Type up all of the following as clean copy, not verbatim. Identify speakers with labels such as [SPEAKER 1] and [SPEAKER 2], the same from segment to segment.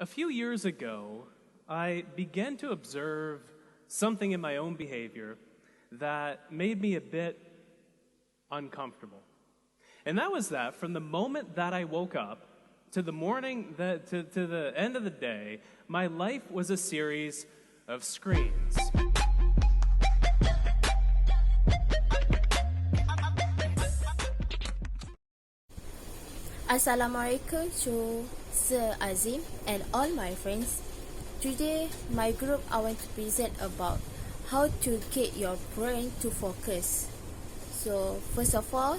[SPEAKER 1] A few years ago, I began to observe something in my own behavior that made me a bit uncomfortable. And that was that from the moment that I woke up to the morning, to the end of the day, my life was a series of screens.
[SPEAKER 2] Assalamualaikum to Sir Azim and all my friends. Today, my group I want to present about how to get your brain to focus. So, first of all,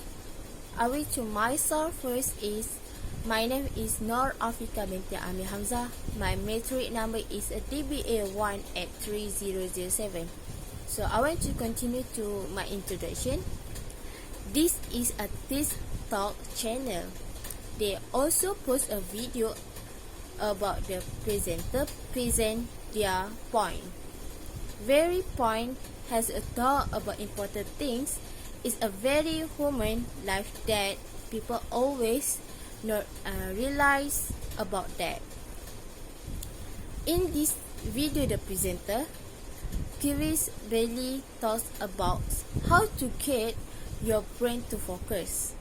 [SPEAKER 2] I will to myself first is my name is Nur Afrika binti Amir Hamzah. My matric number is a DBA1 at 3007. So, I want to continue to my introduction. This is a TES Talk channel. They also post a video about the presenter present their point. Very point has a talk about important things. It's a very human life that people always not realize about that. In this video, the presenter Chris Bailey talks about how to get your brain to focus.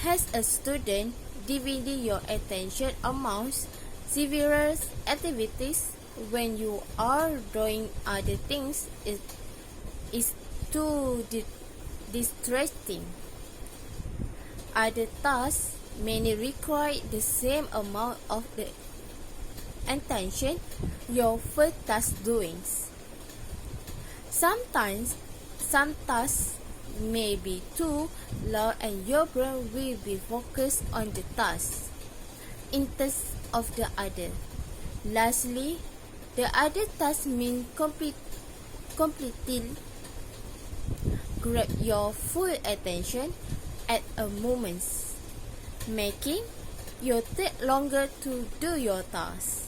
[SPEAKER 2] As a student, dividing your attention amongst several activities when you are doing other things is too distracting. Other tasks may require the same amount of the attention your first task doing. Sometimes, some tasks may be too loud and your brain will be focused on the task instead of the other. Lastly, the other task means completely grab your full attention at a moment, making you take longer to do your task.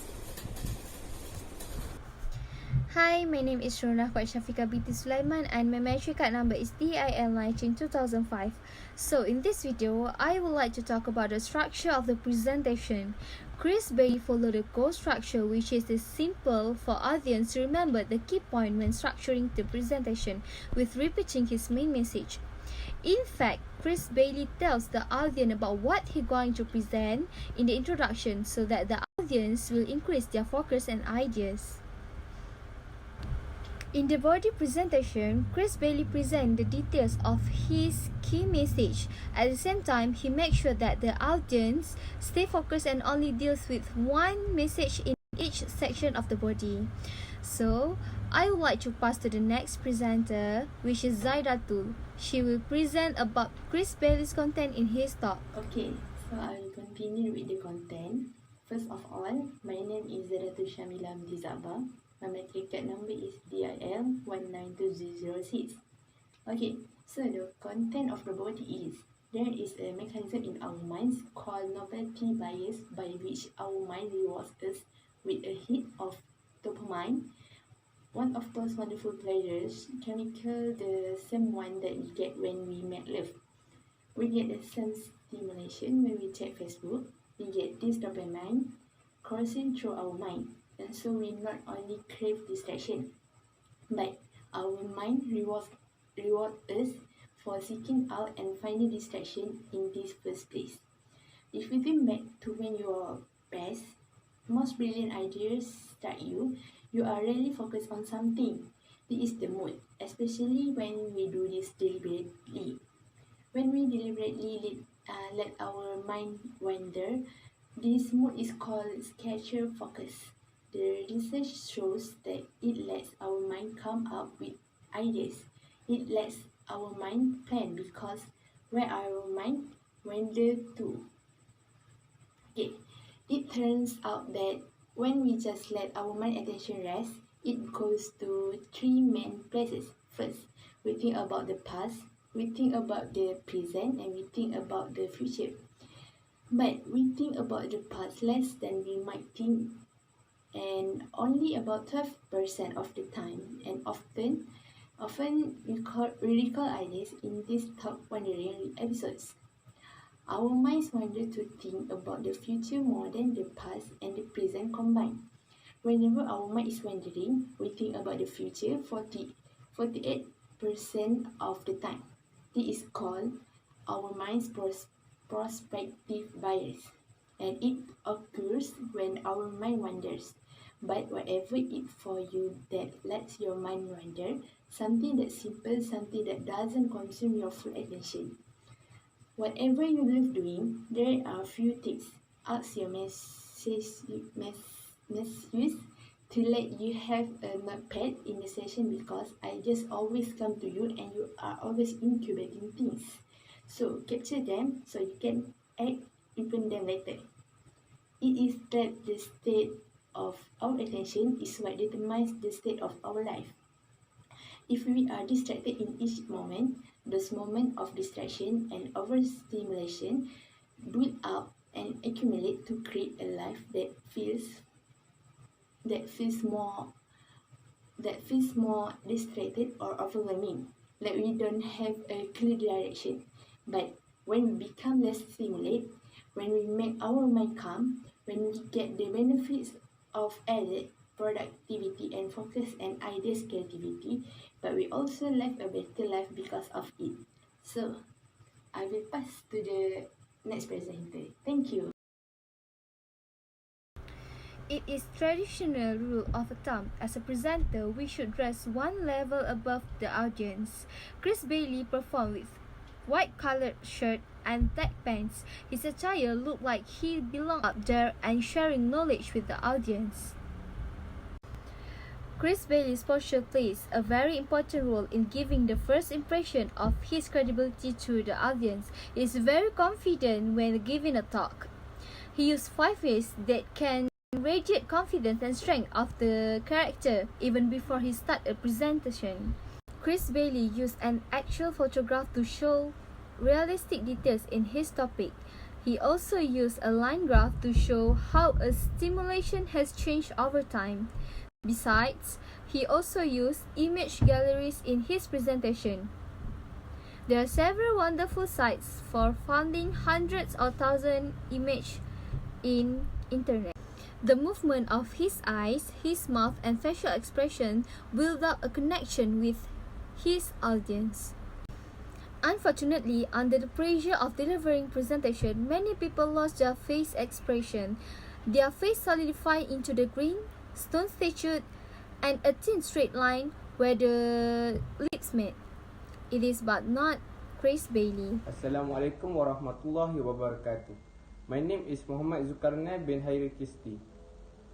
[SPEAKER 3] Hi, my name is Rona Shafika binti Sulaiman and my matric card number is DIL19-2005. So in this video, I would like to talk about the structure of the presentation. Chris Bailey followed the core structure, which is simple for audience to remember the key point when structuring the presentation with repeating his main message. In fact, Chris Bailey tells the audience about what he's going to present in the introduction so that the audience will increase their focus and ideas. In the body presentation, Chris Bailey presents the details of his key message. At the same time, he makes sure that the audience stay focused and only deals with one message in each section of the body. So, I would like to pass to the next presenter, which is Zaidatul. She will present about Chris Bailey's content in his talk.
[SPEAKER 4] Okay, so I will continue with the content. First of all, my name is Zaidatul Shamila binti Zabah. My matric card number is DIL192006. Okay, so the content of the body is, there is a mechanism in our minds called novelty bias by which our mind rewards us with a hit of dopamine, one of those wonderful pleasures, chemical, the same one that we get when we make love. We get the same stimulation when we check Facebook. We get this dopamine coursing through our mind. And so we not only crave distraction, but our mind reward us for seeking out and finding distraction in this first place. If we think back to when you are best, most brilliant ideas strike you, you are really focused on something. This is the mood, especially when we do this deliberately. When we deliberately let our mind wander, this mode is called scatter focus. The research shows that it lets our mind come up with ideas. It lets our mind plan because where our mind wander to. Okay, it turns out that when we just let our mind attention rest, it goes to three main places. First, we think about the past, we think about the present, and we think about the future. But we think about the past less than we might think, and only about 12% of the time, and often we recall ideas in these top wandering episodes. Our minds wander to think about the future more than the past and the present combined. Whenever our mind is wandering, we think about the future 48% of the time. This is called our mind's prospective bias, and it occurs when our mind wanders. But whatever it for you that lets your mind wander, something that's simple, something that doesn't consume your full attention. Whatever you love doing, there are a few tips. Ask your misuse to let you have a notepad in the session because I just always come to you and you are always incubating things. So capture them so you can implement them later. It is that the state of our attention is what determines the state of our life. If we are distracted in each moment, those moments of distraction and overstimulation build up and accumulate to create a life that feels more distracted or overwhelming, like we don't have a clear direction. But when we become less stimulated, when we make our mind calm, when we get the benefits of added productivity and focus and ideas creativity, but we also live a better life because of it. So, I will pass to the next presenter. Thank you.
[SPEAKER 3] It is traditional rule of thumb as a presenter we should dress one level above the audience. Chris Bailey performed with white coloured shirt and black pants. His attire looked like he belonged up there and sharing knowledge with the audience. Chris Bailey's posture plays a very important role in giving the first impression of his credibility to the audience. He is very confident when giving a talk. He used 5 ways that can radiate confidence and strength of the character even before he started a presentation. Chris Bailey used an actual photograph to show realistic details in his topic. He also used a line graph to show how a stimulation has changed over time. Besides, he also used image galleries in his presentation. There are several wonderful sites for finding hundreds or thousands images in internet. The movement of his eyes, his mouth, and facial expression build up a connection with his audience. Unfortunately, under the pressure of delivering presentation, many people lost their face expression. Their face solidified into the green, stone statue, and a thin straight line where the lips met. It is but not Chris Bailey.
[SPEAKER 5] Assalamualaikum warahmatullahi wabarakatuh. My name is Muhammad Zulkarnain bin Hairi Kisti.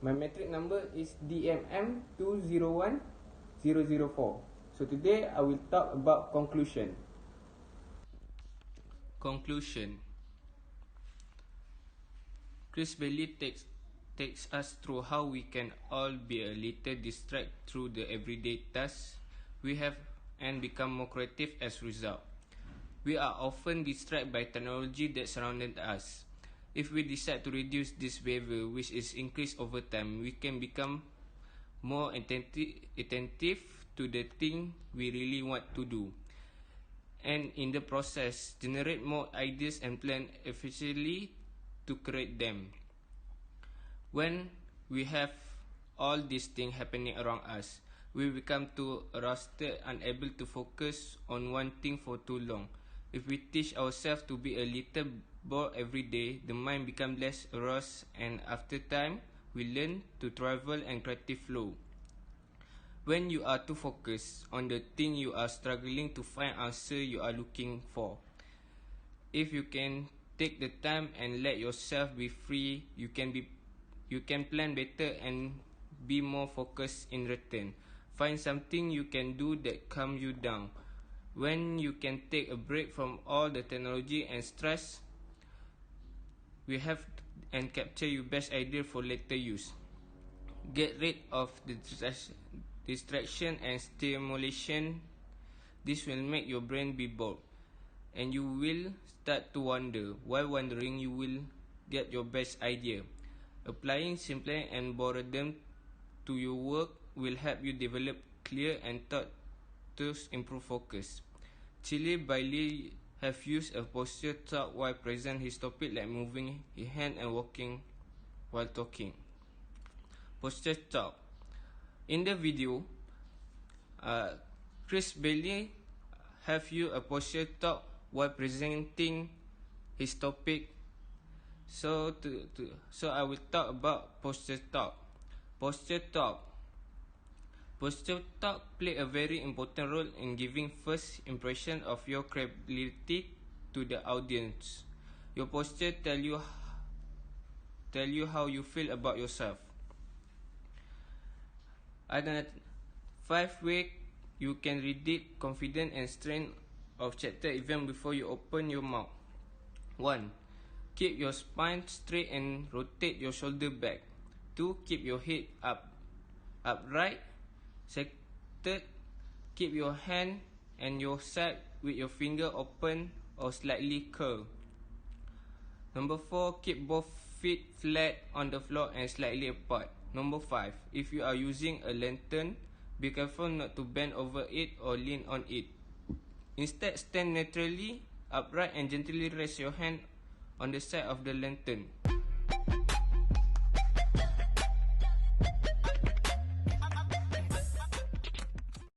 [SPEAKER 5] My metric number is DMM201004. So today I will talk about conclusion. Conclusion. Chris Bailey takes us through how we can all be a little distracted through the everyday tasks we have and become more creative as a result. We are often distracted by technology that surrounded us. If we decide to reduce this behavior, which is increased over time, we can become more attentive to the thing we really want to do, and in the process, generate more ideas and plan efficiently to create them. When we have all these things happening around us, we become too rusted, unable to focus on one thing for too long. If we teach ourselves to be a little bored every day, the mind becomes less aroused, and after time, we learn to travel and creative flow. When you are too focused on the thing you are struggling to find answer you are looking for, if you can take the time and let yourself be free, you can plan better and be more focused in return. Find something you can do that calms you down. When you can take a break from all the technology and stress, we have and capture your best idea for later use. Get rid of the distraction and stimulation. This will make your brain be bored, and you will start to wonder. While wondering, you will get your best idea. Applying simply and boredom to your work will help you develop clear and thought to improve focus. Chile Bailey have used a posture talk while present his topic, like moving his hand and walking while talking. Posture talk. In the video, Chris Bailey have used a posture talk while presenting his topic. So I will talk about posture talk. Posture talk play a very important role in giving first impression of your credibility to the audience. Your posture tell you how you feel about yourself. Ada 5 ways you can read confidence and strength of chapter even before you open your mouth. 1. Keep your spine straight and rotate your shoulder back. 2. Keep your head upright. Third, keep your hand and your side with your finger open or slightly curled. Number 4, keep both feet flat on the floor and slightly apart. Number 5, if you are using a lantern, be careful not to bend over it or lean on it. Instead, stand naturally upright and gently rest your hand on the side of the lantern.